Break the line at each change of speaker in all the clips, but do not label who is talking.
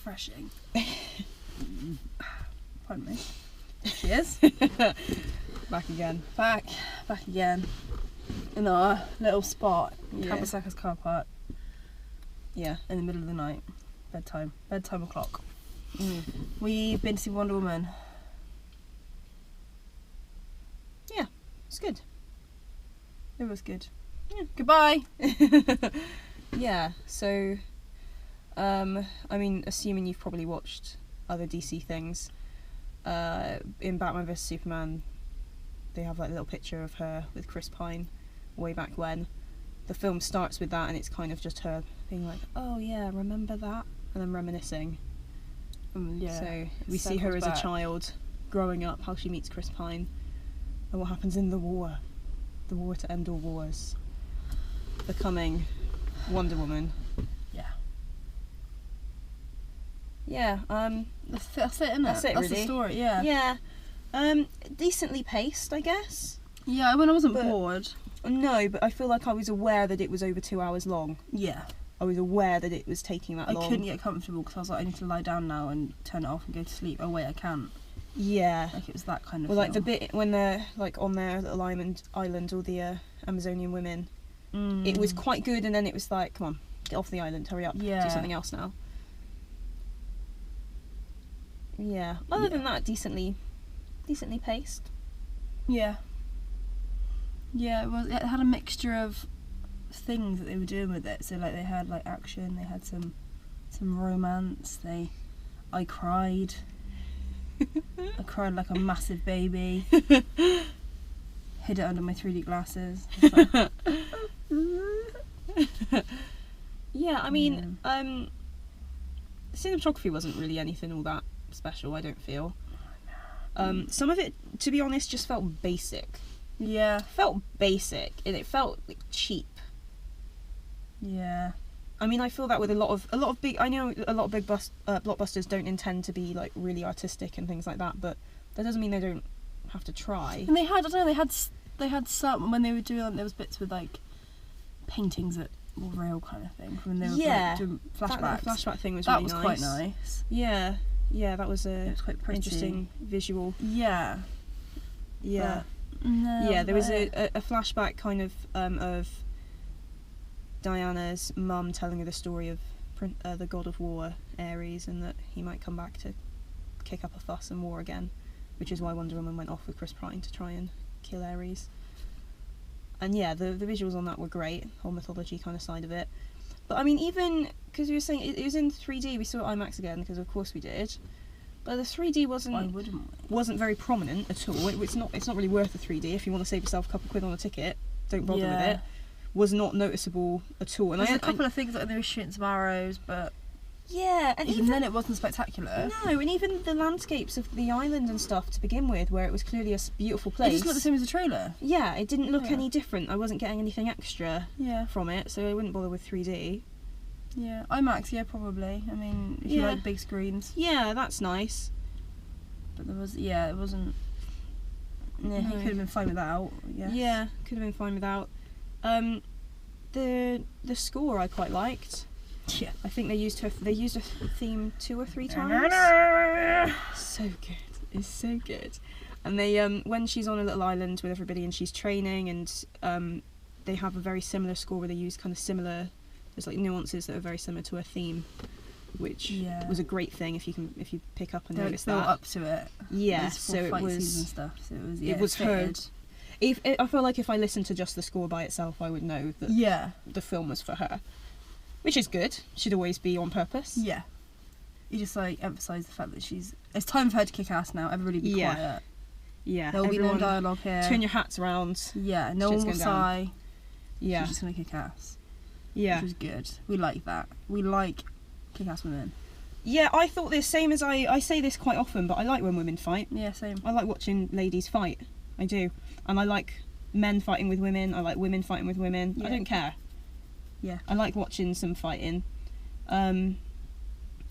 refreshing. Pardon me. Cheers.
Back again.
Back again. In our little spot,
Yeah.
Kabasaka's car park,
Yeah.
in the middle of the night. Bedtime o'clock.
Mm.
We've been to see Wonder Woman.
Yeah, it's good.
It was good.
Yeah.
Goodbye.
Yeah, so, I mean, assuming you've probably watched other DC things, in Batman vs Superman, they have like a little picture of her with Chris Pine way back when. The film starts with that, and it's kind of just her being like, oh yeah, remember that? And then reminiscing.
Yeah.
So we see her as a child growing up, how she meets Chris Pine, and what happens in the war to end all wars, becoming Wonder Woman. Yeah,
That's it, isn't it?
That's it,
That's
really.
the story, yeah.
Yeah, decently paced, I guess.
Yeah, I mean, I wasn't
But-
bored.
No, but I feel like I was aware that it was over 2 hours long.
Yeah.
I was aware that it was taking that
I
long.
couldn't get comfortable because I was like, I need to lie down now and turn it off and go to sleep. Oh wait, I can't.
Yeah.
Like, it was that kind of
Well, like the
film.
bit when they're like on their little island, all the Amazonian women.
Mm.
It was quite good, and then it was like, come on, get off the island, hurry up,
Yeah.
do something else now. Yeah. Other than that, decently paced.
Yeah. Yeah, it had a mixture of things that they were doing with it. So like they had like action, they had some romance, I cried. I cried like a massive baby. Hid it under my 3D glasses.
Yeah, I mean, the cinematography wasn't really anything all that special, I don't feel. Some of it, to be honest, just felt basic.
Yeah.
Felt basic, and it felt like cheap.
Yeah.
I mean, I feel that with a lot of big. I know a lot of big blockbusters don't intend to be like really artistic and things like that, but that doesn't mean they don't have to try.
And they had, I don't know, they had some when they were doing. There was bits with like paintings that were real kind of thing when they were
Yeah.
like, doing flashbacks.
That flashback thing was
That
really
was
nice.
quite nice.
Yeah, that was
It
a
was quite pretty.
interesting visual.
Yeah.
Yeah.
But, no,
Yeah, there was
but-
a flashback kind of Diana's mum telling her the story of the god of war, Ares, and that he might come back to kick up a fuss and war again, which is why Wonder Woman went off with Chris Pine to try and kill Ares. And yeah, the visuals on that were great, whole mythology kind of side of it. But I mean, even because you were saying it was in 3D, we saw it IMAX again because of course we did. But the 3D
Why wouldn't we?
wasn't very prominent at all. It's not really worth the 3D. If you want to save yourself a couple quid on a ticket, don't bother with it. Was not noticeable at all. And
There's a couple of things like they were shooting some arrows, but
yeah, and
even then it wasn't spectacular.
no, and even the landscapes of the island and stuff to begin with, where it was clearly a beautiful place.
It just looked the same as the trailer.
Yeah, it didn't look
Yeah.
any different. I wasn't getting anything extra
Yeah.
from it, so I wouldn't bother with 3D.
Yeah. IMAX, yeah, probably. I mean, if you
Yeah.
like big screens.
Yeah, that's nice.
But it wasn't. Yeah, he
No.
could have been fine without. Yeah.
Yeah, could have been fine without. The score I quite liked.
Yeah.
I think they used a theme 2 or 3 times. So good. It's so good. And they when she's on a little island with everybody and she's training, and they have a very similar score where they use kind of similar. There's like nuances that are very similar to her theme, which
Yeah.
was a great thing if you pick up and
They
notice
built
that.
up to it.
Yeah,
There's
so
full
it
fight
was.
scenes and stuff. So it was.
It was
fitted.
heard. I feel like if I listened to just the score by itself, I would know that
Yeah.
the film was for her, which is good. Should always be on purpose.
Yeah. You just like emphasise the fact that it's time for her to kick ass now. Everybody be
Yeah.
quiet.
Yeah.
There will be no
everyone
dialogue here.
turn your hats around.
Yeah, no
Shit's
one will
going down.
sigh.
Yeah.
She's just gonna kick ass.
Yeah.
Which was good. We like that. We like kick ass women.
Yeah, I thought the same as I say this quite often, but I like when women fight.
Yeah, same.
I like watching ladies fight. I do. And I like men fighting with women. I like women fighting with women.
Yeah.
I don't care.
Yeah.
I like watching some fighting.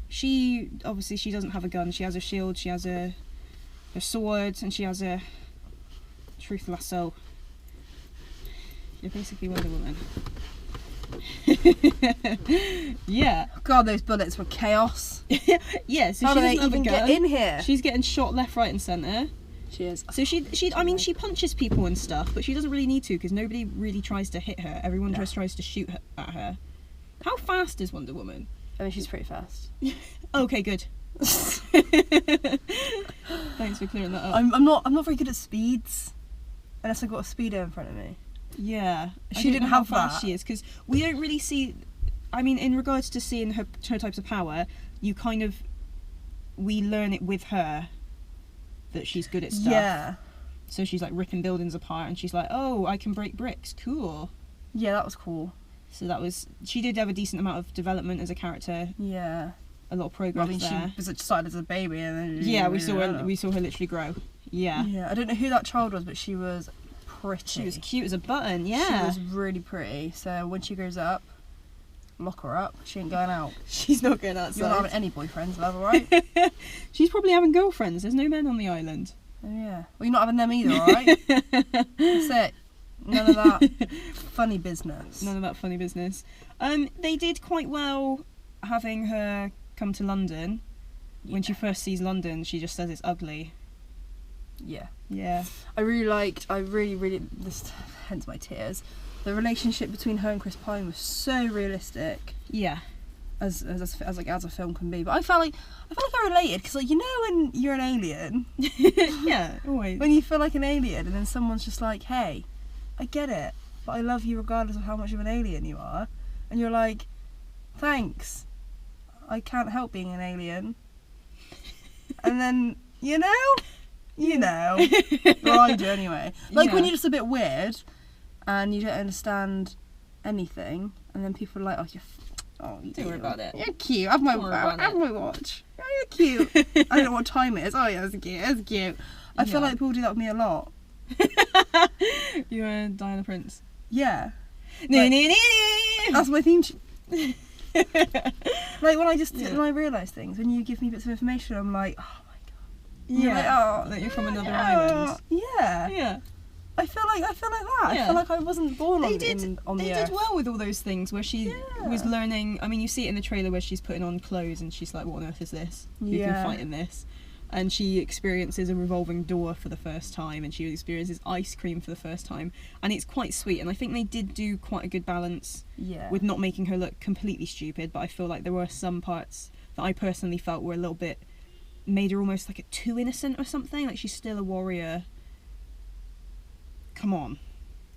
She doesn't have a gun. She has a shield. She has a sword, and she has a truth lasso. You're basically Wonder Woman. Yeah.
God, those bullets were chaos.
Yeah, so
How
she
do they
doesn't have a
even
gun.
get in here?
She's getting shot left, right and centre.
She is.
So she punches people and stuff, but she doesn't really need to because nobody really tries to hit her. Everyone just tries to shoot at her. How fast is Wonder Woman?
I mean, she's pretty fast.
Okay, good. Thanks for clearing that up.
I'm not very good at speeds, unless I've got a speedo in front of me.
Yeah,
She didn't have
how fast
that.
she is because we don't really see. I mean, in regards to seeing her types of power, we learn it with her that she's good at stuff.
Yeah.
So she's like ripping buildings apart, and she's like, "Oh, I can break bricks. Cool."
Yeah, that was cool.
So she did have a decent amount of development as a character.
Yeah.
A lot of
Well,
progress
I mean,
there.
she was started as a baby, and then
Yeah, we saw her literally grow. Yeah.
Yeah, I don't know who that child was, but she was pretty.
She was cute as a button. Yeah.
She was really pretty. So when she grows up, lock her up. She ain't going out.
She's not going outside.
You're not having any boyfriends, love, alright?
She's probably having girlfriends. There's no men on the island.
Oh yeah. Well, you're not having them either, alright? That's it. None of that funny business.
None of that funny business. They did quite well having her come to London. When she first sees London, she just says it's ugly.
Yeah.
Yeah.
I really, this, hence my tears. The relationship between her and Chris Pine was so realistic,
Yeah.
as a film can be. But I felt like I related because, like, you know, when you're an alien,
Yeah, always.
when you feel like an alien, and then someone's just like, "Hey, I get it, but I love you regardless of how much of an alien you are," and you're like, "Thanks, I can't help being an alien," and then you know, or I do anyway. Like when you're just a bit weird and you don't understand anything, and then people are like, "Oh,
Don't worry about it.
You're cute. Have my
Don't worry about
have my watch. Oh, you're cute." I don't know what time it is. Oh yeah, that's cute. That's cute. I feel
Yeah.
like people do that with me a lot.
You're a Diana Prince.
Yeah,
No,
Like-
no, no,
that's my theme tune. Like when I realise things, when you give me bits of information, I'm like, "Oh my god." You're like,
Yeah.
"Oh,
That you're from another
yeah,
island.
Yeah.
Yeah.
I feel like that.
Yeah.
I feel like I wasn't born
They
on
did
the earth.
well with all those things where she was
Yeah.
learning. I mean, you see it in the trailer where she's putting on clothes and she's like, "What on earth is this? Who can
Yeah.
fight in this?" And she experiences a revolving door for the first time, and she experiences ice cream for the first time, and it's quite sweet. And I think they did do quite a good balance
Yeah.
with not making her look completely stupid. But I feel like there were some parts that I personally felt were a little bit made her almost like too innocent or something. Like she's still a warrior. Come on.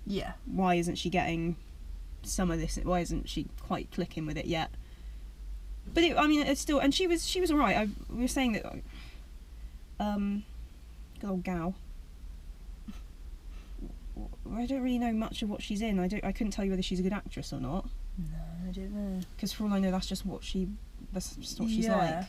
Yeah.
Why isn't she getting some of this? Why isn't she quite clicking with it yet? But it's still, and she was alright. We were saying that, good old gal. I don't really know much of what she's in. I couldn't tell you whether she's a good actress or not.
No, I don't know.
Because for all I know, that's just what she's
Yeah.
like.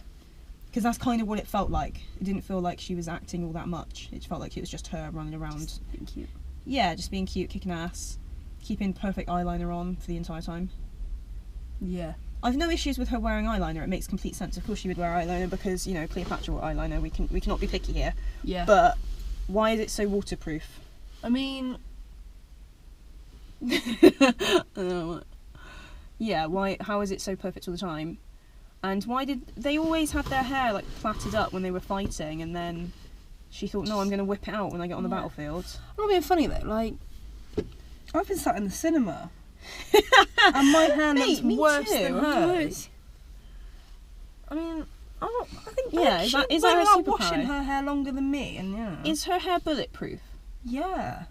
Because that's kind of what it felt like. It didn't feel like she was acting all that much. It felt like it was just her running around.
Just being cute.
Yeah, just being cute, kicking ass, keeping perfect eyeliner on for the entire time.
Yeah.
I've no issues with her wearing eyeliner. It makes complete sense. Of course she would wear eyeliner because, you know, Cleopatra wore eyeliner. We cannot be picky here.
Yeah.
But why is it so waterproof?
I mean,
Yeah, why? How is it so perfect all the time? And why did they always have their hair like plaited up when they were fighting, and then she thought, no, I'm going to whip it out when I get on the
Yeah.
battlefield.
I'm not being funny though. Like, I've been sat in the cinema, and my hair
Mate,
looks
me
worse
too.
than
I'm
hers. I mean, I think
Yeah, is that her
like
superpower?
washing her hair longer than me, and yeah.
Is her hair bulletproof?
Yeah.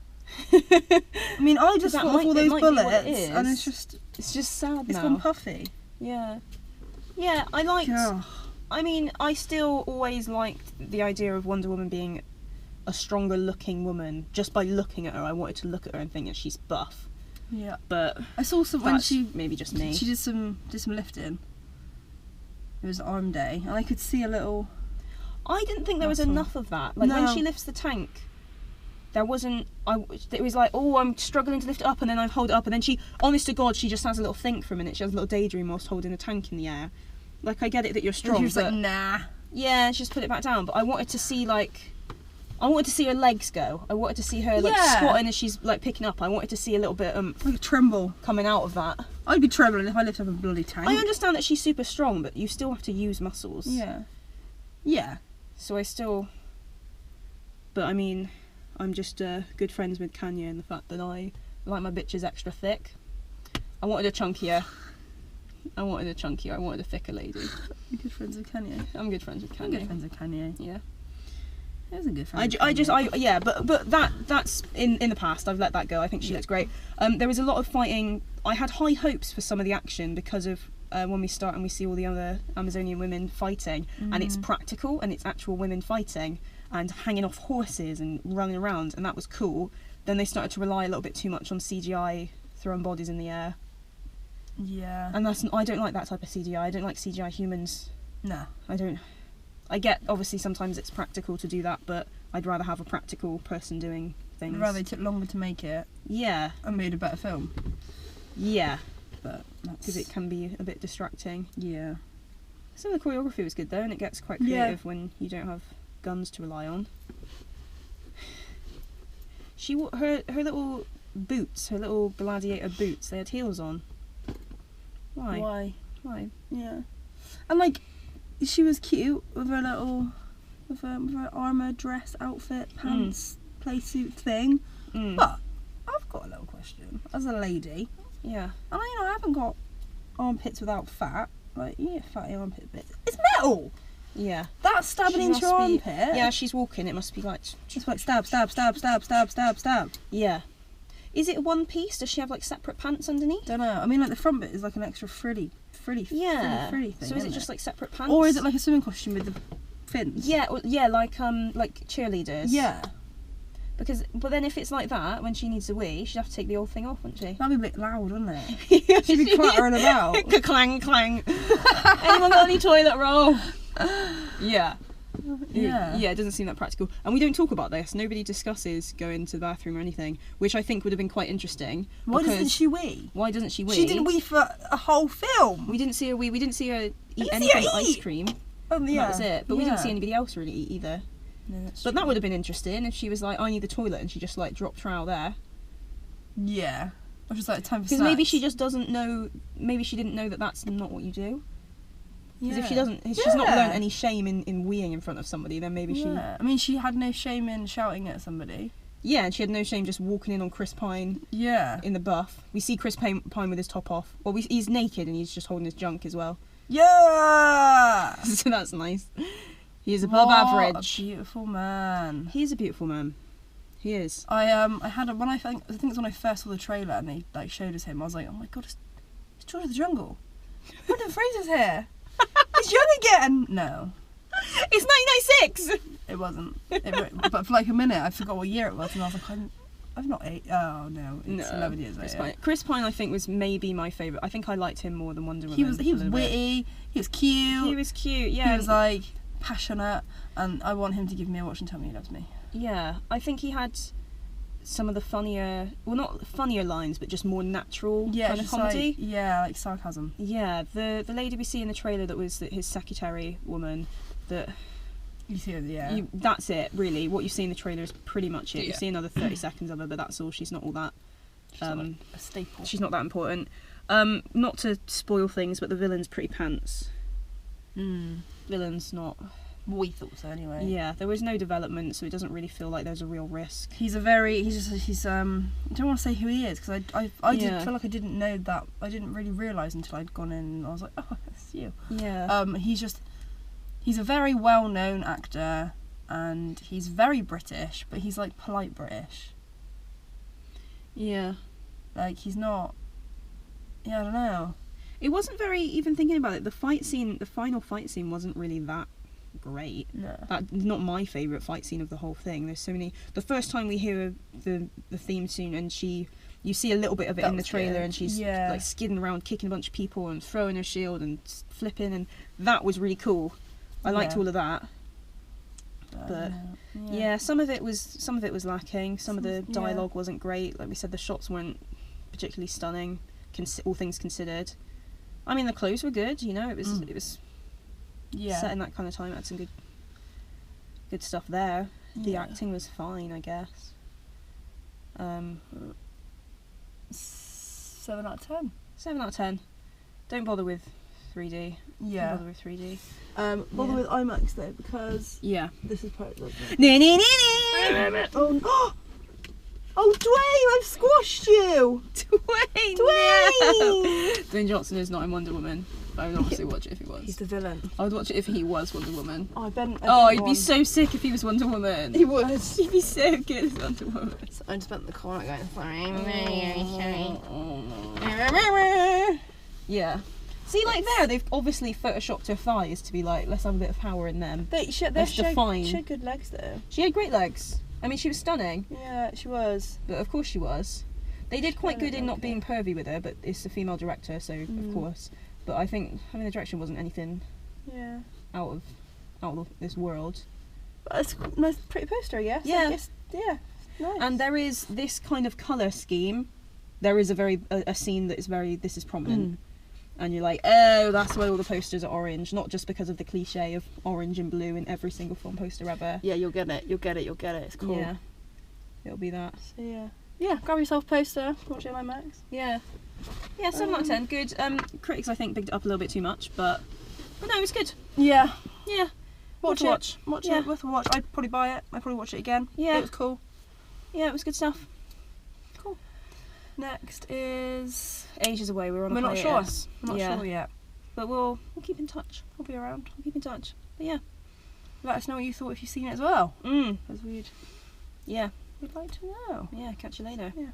I mean, I just
That
thought of
might-
all
it
those
might be what it
bullets,
is.
and it's just
It's just sad
it's
now.
gone puffy.
Yeah. Yeah, I liked...
Yeah.
I mean, I still always liked the idea of Wonder Woman being a stronger looking woman. Just by looking at her, I wanted to look at her and think that she's buff.
Yeah.
But
I saw some when
that's
she
maybe just me.
did some lifting. It was arm day, and I could see a little.
I didn't think there was
That's all.
enough of that. Like when
No.
she lifts the tank, there wasn't. It was like, oh, I'm struggling to lift it up, and then I hold it up, and then she, honest to God, she just has a little think for a minute. She has a little daydream whilst holding the tank in the air. Like I get it that you're
And
strong,
she was
but
like, nah.
yeah, she just put it back down. But I wanted to see I wanted to see her legs go. I wanted to see her like
Yeah.
squatting as she's like picking up. I wanted to see a little bit
Like a tremble.
coming out of that.
I'd be trembling if I lifted up a bloody tank.
I understand that she's super strong, but you still have to use muscles.
Yeah. Yeah.
So I still. But I mean, I'm just good friends with Kanye and the fact that I like my bitches extra thick. I wanted a chunkier. I wanted a thicker lady.
You're good friends with Kanye.
I'm good friends with Kanye.
I'm good friends with Kanye.
Yeah.
He was a good friend.
But that's in the past. I've let that go. I think she looks great. There was a lot of fighting. I had high hopes for some of the action because of when we start and we see all the other Amazonian women fighting, and it's practical and it's actual women fighting and hanging off horses and running around, and that was cool. Then they started to rely a little bit too much on CGI throwing bodies in the air,
Yeah.
and I don't like that type of CGI. I don't like CGI humans.
No.
I don't. I get obviously sometimes it's practical to do that, but I'd rather have a practical person doing things.
I'd rather they took longer to make it
Yeah,
and made a better film.
yeah,
But
because it can be a bit distracting.
Yeah.
Some of the choreography was good though, and it gets quite
Yeah.
creative when you don't have guns to rely on. Her little boots, her little gladiator boots, they had heels on. Why? Why?
Yeah. And like, she was cute with her little, with her armour dress outfit, pants, play-suit thing.
Mm.
But I've got a little question. As a lady,
Yeah.
and I haven't got armpits without fat. Like, yeah, fatty armpit bits. It's metal.
Yeah.
That's stabbing
She
into your
must be-
armpit.
Yeah, she's walking. It must be like.
It's like stab, stab, stab, stab, stab, stab, stab.
Yeah. Is it one piece? Does she have like separate pants underneath?
Don't know. I mean, like the front bit is like an extra frilly
Yeah.
thing.
So is it
isn't
just like separate pants?
or is it like a swimming costume with the fins?
Yeah, like cheerleaders.
Yeah.
But then if it's like that, when she needs a wee, she'd have to take the whole thing off, wouldn't she?
That'd be a bit loud, wouldn't it? She'd be clattering about.
Clang, clang. Anyone got any toilet roll? Yeah.
Yeah.
Yeah, it doesn't seem that practical. And we don't talk about this. Nobody discusses going to the bathroom or anything, which I think would have been quite interesting.
Why
because-
doesn't she wee?
Why doesn't she wee?
She didn't wee for a whole film.
We didn't see her wee. We didn't see her eat
didn't
any
see her
kind of ice
eat.
cream.
Oh, yeah.
That was it. But we didn't
Yeah.
see anybody else really eat either.
No, that's
But that would have been interesting if she was like, I need the toilet, and she just like dropped her out there.
Yeah. Or just like time for
Because
snacks.
maybe she just doesn't know. Maybe she didn't know that that's not what you do. Because if she doesn't, if she's not
Yeah.
learned any shame in weeing in front of somebody, then maybe she.
Yeah. I mean, she had no shame in shouting at somebody.
Yeah, and she had no shame just walking in on Chris Pine
Yeah.
in the buff. We see Chris Pine with his top off. Well, he's naked and he's just holding his junk as well.
Yeah.
So that's nice. He is above
What
average.
A beautiful man.
He is a beautiful man. He is.
I had when I think it's when I first saw the trailer and they like showed us him. I was like, oh my god, it's George of the Jungle. Brendan Fraser's here. He's young again. No,
It's 1996.
it wasn't. But for like a minute, I forgot what year it was, and I was like, I've not ate. Oh no, it's 11 years later.
Chris Pine, I think, was maybe my favourite. I think I liked him more than Wonder Woman.
He was
a little bit.
witty. He was cute.
He was cute. Yeah.
He was like passionate, and I want him to give me a watch and tell me he loves me.
Yeah, I think he had some of the funnier, well, not funnier lines, but just more natural
Yeah,
kind of
just
comedy.
like sarcasm.
Yeah, the lady we see in the trailer that was his secretary woman, that
You see, yeah.
that's it really. What you see in the trailer is pretty much it. You
Yeah.
see another 30 seconds of her, but that's all. She's not all that.
She's like a staple.
She's not that important. Not to spoil things, but the villain's pretty pants. Villain's not.
We thought so anyway.
Yeah, there was no development, so it doesn't really feel like there's a real risk.
He's I don't want to say who he is because I did
Yeah.
feel like I didn't know that. I didn't really realise until I'd gone in and I was like, oh, it's you.
Yeah.
He's a very well-known actor and he's very British, but he's like polite British.
Yeah.
Like he's not. Yeah, I don't know.
It wasn't very, even thinking about it, the final fight scene wasn't really that great.
No.
That's not my favourite fight scene of the whole thing. There's so many. The first time we hear the theme tune and you see a little bit of it
That
in the
was
trailer,
good.
and she's
Yeah.
like skidding around, kicking a bunch of people and throwing her shield and flipping, and that was really cool. I liked
Yeah.
all of that. But yeah, some of it was lacking. Some of the
Yeah.
dialogue wasn't great. Like we said, the shots weren't particularly stunning, all things considered. I mean, the clothes were good. You know, it was
Yeah.
set in that kind of time. It had some good stuff there. The
Yeah.
acting was fine, I guess.
7 out of 10.
7 out of 10. Don't bother with 3D.
Yeah.
Don't bother with 3D.
Bother
Yeah.
with IMAX though, because
Yeah.
this is part of the.
Oh,
Oh, oh, Dwayne! I've squashed you.
Dwayne!
Dwayne!
Dwayne Johnson is not in Wonder Woman. I would obviously watch it if he was.
He's the villain.
I would watch it if he was Wonder Woman.
Oh, I bet.
Oh, he'd be so sick if he was Wonder Woman.
He would.
He'd be so good as Wonder Woman.
So I just spent the corner going. Sorry.
Yeah. See, like there, they've obviously photoshopped her thighs to be like, let's have a bit of power in them.
They should.
Let's define.
She had good legs though.
She had great legs. I mean, she was stunning,
Yeah, she was.
but of course she was. They did quite
don't
good in not
like
being pervy with her, but it's a female director, so of course. But I think having the direction wasn't anything
Yeah.
out of this world.
But it's a nice, pretty poster, I guess.
Yeah.
I guess, yeah. Nice.
And there is this kind of colour scheme. There is a scene that is this is prominent. And you're like, oh, that's why all the posters are orange, not just because of the cliche of orange and blue in every single film poster ever.
Yeah, you'll get it. You'll get it. You'll get it. It's cool.
Yeah, it'll be that.
So yeah. Yeah, grab yourself a poster. Watch it on IMAX.
Yeah, 7 out of 10. Good. Critics, I think, bigged it up a little bit too much, but no, it was good.
Yeah.
Yeah,
Watch
Worth a
it.
watch.
Watch
Yeah.
it. Worth a watch. I'd probably buy it. I'd probably watch it again.
Yeah.
It was cool.
Yeah, it was good stuff.
Next is.
Ages away. We're on a
We're not sure.
hiatus.
I'm not
Yeah.
sure yet.
But we'll keep in touch.
We'll be around.
We'll keep in touch. But yeah.
Let us know what you thought if you've seen it as well.
Yeah.
Because we'd
Yeah.
like to know.
Yeah. Catch you later.
Yeah.